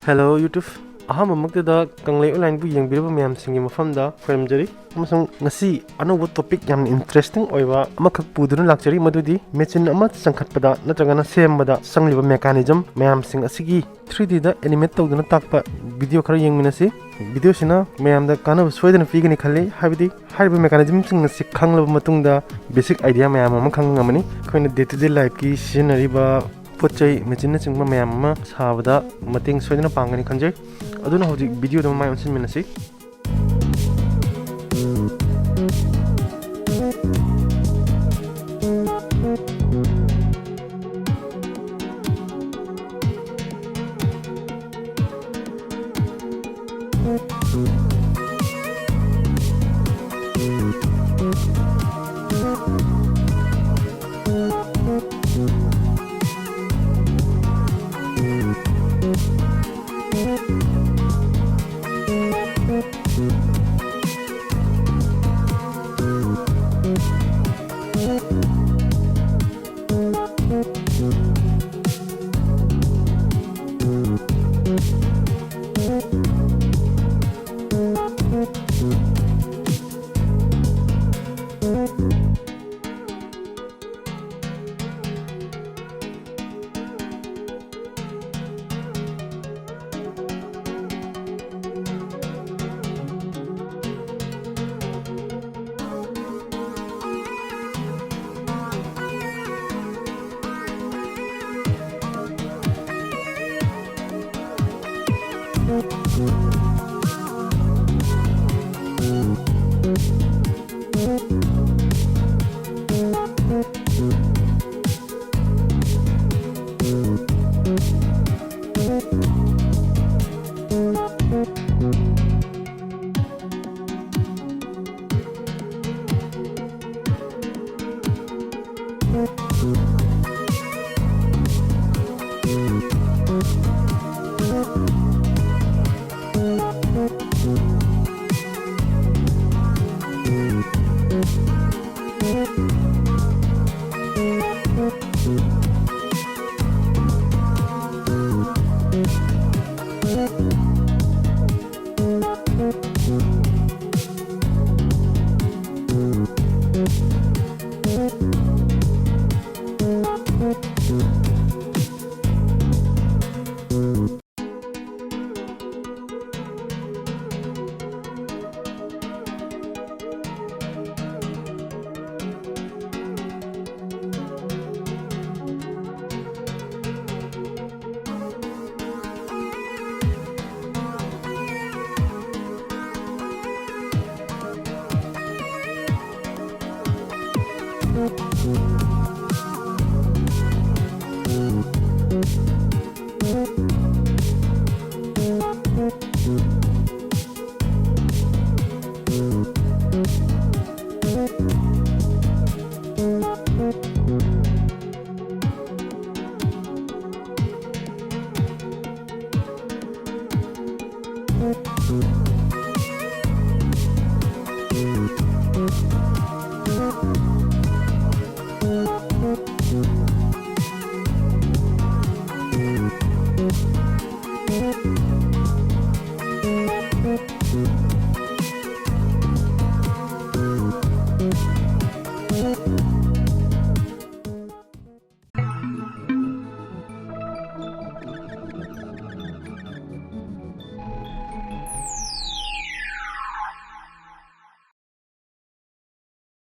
Hello YouTube. Ahammaktada Kanglei online bu yengbiraba mayamsingi mafamda khwaramjari amasung ngasi anoba topic yam interesting oiwa amakak puduna lakjari madudi machine ama sangkhatpada natragana sembada sangliba mechanism mayamsing asigi 3D da animate tawduna takpa video khara yengminasi video sina mayamda kana soidana pigani khalli habidi hariba mechanism sing ngasi khanglaba matungda basic idea mayam ama khangamani khoina day to day life ki sinariba पोचै मेचिन चिंगमा मैम साबदा मतेंग सोइदना पांगनी खंजे अदुना हौजिक वीडियो दम माय अनसिन मिनसि